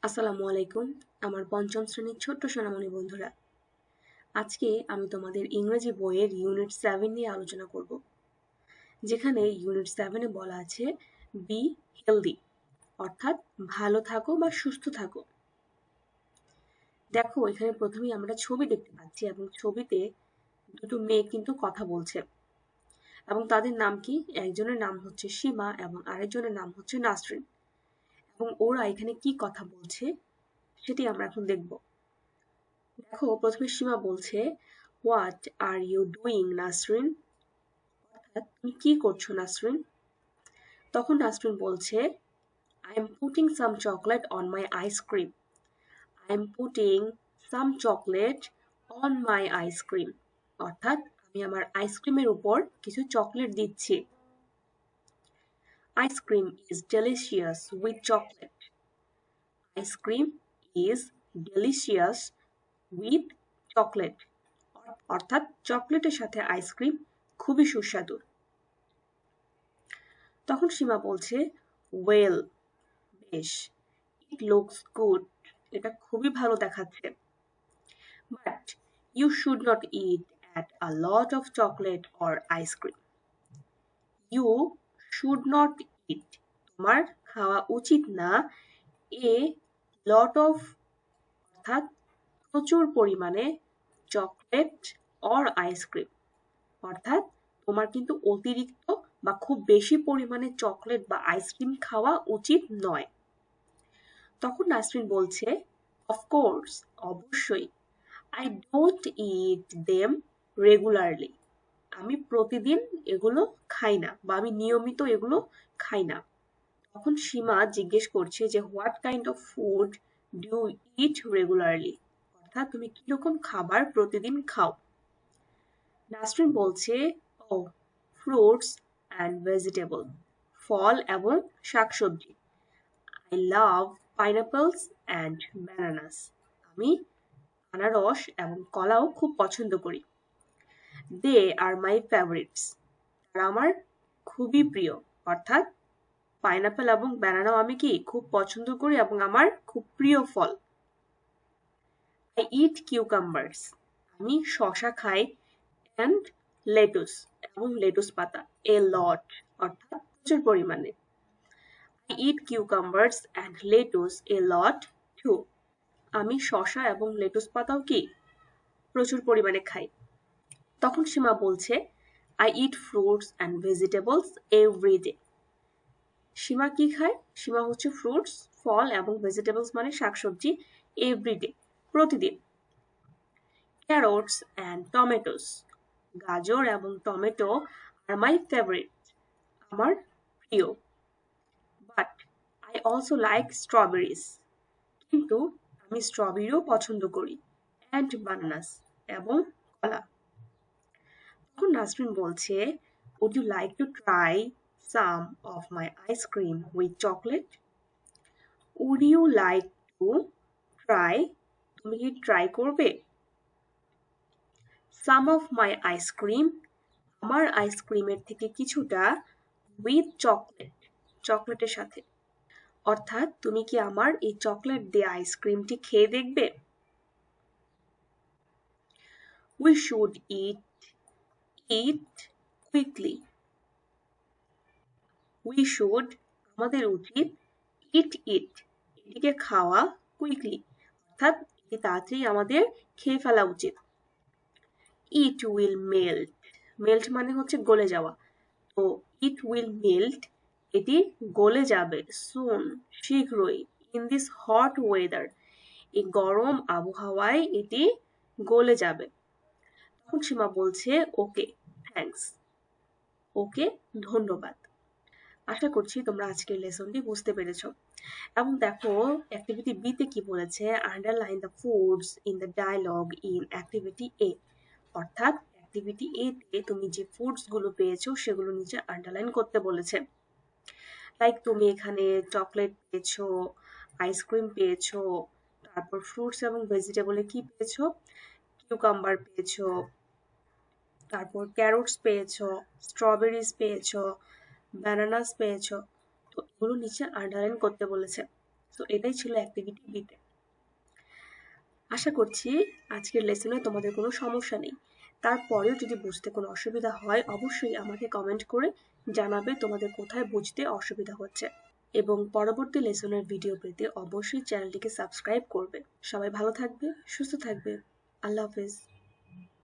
আসসালামু আলাইকুম আমার পঞ্চম শ্রেণীর ছোট্ট সোনামণি বন্ধুরা। আজকে আমি তোমাদের ইংরেজি বইয়ের ইউনিট 7 নিয়ে আলোচনা করব, যেখানে ইউনিট 7-এ বলা আছে বি হেলদি, অর্থাৎ ভালো থাকো বা সুস্থ থাকো। দেখো, এখানে প্রথমেই আমরা ছবি দেখতে পাচ্ছি এবং ছবিতে দুটো মেয়ে কিন্তু কথা বলছে এবং তাদের নাম কি? একজনের নাম হচ্ছে সীমা এবং আরেকজনের নাম হচ্ছে নাসরিন। এবং ওরা এখানে কি কথা বলছে সেটি আমরা এখন দেখব। দেখো, প্রথমে সীমা বলছে, what are you doing Nasrin, অর্থাৎ তুমি কি করছো নাসরিন। তখন নাসরিন বলছে, I am putting some chocolate on my ice cream, I am putting some chocolate on my ice cream, অর্থাৎ আমি আমার আইসক্রিমের উপর কিছু চকলেট দিচ্ছি। Ice cream is delicious with chocolate, ice cream is delicious with chocolate, অর্থাৎ চকলেটের সাথে আইসক্রিম খুবই সুস্বাদু। তখন সীমা বলছে, ওয়েল, বেশ, ইট লুকস গুড, এটা খুবই ভালো দেখাচ্ছে, but you should not eat at a lot of chocolate or ice cream, you should not eat, তোমার খাওয়া উচিত না, এ লট অফ, অর্থাৎ প্রচুর পরিমাণে, চকলেট অর আইসক্রিম, অর্থাৎ তোমার কিন্তু অতিরিক্ত বা খুব বেশি পরিমাণে চকলেট বা আইসক্রিম খাওয়া উচিত নয়। তখন নাসরিন বলছে, অফকোর্স, অবশ্যই, I don't it them regularly, আমি প্রতিদিন এগুলো খাই না বা আমি নিয়মিত এগুলো খাই না। তখন সীমা জিজ্ঞেস করছে যে, what kind of food do it regularly, অর্থাৎ তুমি কিরকম খাবার প্রতিদিন খাও। নাসরিন বলছে, ও, ফ্রুটস অ্যান্ড ভেজিটেবল, ফল এবং শাকসবজি, আই লাভ পাইনাপলস অ্যান্ড ব্যানানাস, আমি আনারস এবং কলাও খুব পছন্দ করি। দে আর মাই ফেভারিটস, তারা আমার খুবই প্রিয়, অর্থাৎ পাইনাপল এবং ব্যানানাও আমি কি খুব পছন্দ করি এবং আমার খুব প্রিয় ফল। আই ইট কিউকাম্বার্স, আমি শশা খাই, অ্যান্ড লেটুস এবং লেটুস পাতা, এ লট, অর্থাৎ প্রচুর পরিমাণে। I eat cucumbers and lettuce a lot too, আমি শসা এবং লেটুস পাতাও কি প্রচুর পরিমাণে খাই। তখন সীমা বলছে, I eat fruits and vegetables every day, সীমা কি খায়? সীমা হচ্ছে ফ্রুটস, ফল এবং ভেজিটেবলস মানে শাকসবজি, এভরিডে, প্রতিদিন। ক্যারোটস অ্যান্ড টমেটোস, গাজর এবং টমেটো আর মাই ফেভারিট, আমার প্রিয়। But I also like strawberries, কিন্তু আমি স্ট্রবেরিও পছন্দ করি, অ্যান্ড বানানাস এবং কলা। তখন নাসরিন বলছে, would you like to try some of my ice cream with chocolate, would you like to try, তুমি কি ট্রাই করবে? সাম অফ মাই আইসক্রিম, আমার আইসক্রিমের থেকে কিছুটা, উইথ চকলেট, চকলেটের সাথে, অর্থাৎ তুমি কি আমার এই চকলেট দিয়ে আইসক্রিমটি খেয়ে দেখবে? We should eat quickly, we should, আমাদের উচিত, eat, এটিকে খাওয়া, কুইকলি, অর্থাৎ এটি তাড়াতাড়ি আমাদের খেয়ে ফেলা উচিত। It will melt, মেল্ট মানে হচ্ছে গলে যাওয়া, তো it will melt, এটি গলে যাবে, soon, শীঘ্রই, in this hot weather, এই গরম আবহাওয়ায় এটি গলে যাবে। তখন সীমা বলছে, ওকে, থ্যাঙ্কস, ওকে, ধন্যবাদ। আশা করছি তোমরা আজকের লেসনটি বুঝতে পেরেছো। এবং দেখো, অ্যাক্টিভিটি বি তে কি বলেছে, underline the foods in the dialogue in activity A, অর্থাৎ অ্যাক্টিভিটি এ তে তুমি যে ফুডস গুলো পেয়েছো সেগুলো নিচে আন্ডারলাইন করতে বলেছে। লাইক তুমি এখানে চকলেট পেয়েছো, আইসক্রিম পেয়েছো, তারপর ফ্রুটস এবং ভেজিটেবলে কি পেয়েছো, কিউকাম্বার পেয়েছো, তারপর ক্যারোটস পেয়েছো, স্ট্রবেরিজ পেয়েছো, ব্যানানাস পেয়েছো, তো এগুলো নিচে আন্ডারলাইন করতে বলেছে। তো এটাই ছিল অ্যাক্টিভিটি বিতে। আশা করছি আজকের লেসনে তোমাদের কোনো সমস্যা নেই। তারপরেও যদি বুঝতে কোনো অসুবিধা হয় অবশ্যই আমাকে কমেন্ট করে জানাবে তোমাদের কোথায় বুঝতে অসুবিধা হচ্ছে। এবং পরবর্তী লেসনের ভিডিও পেতে অবশ্যই চ্যানেলটিকে সাবস্ক্রাইব করবে। সবাই ভালো থাকবে, সুস্থ থাকবে। আল্লাহ হাফেজ।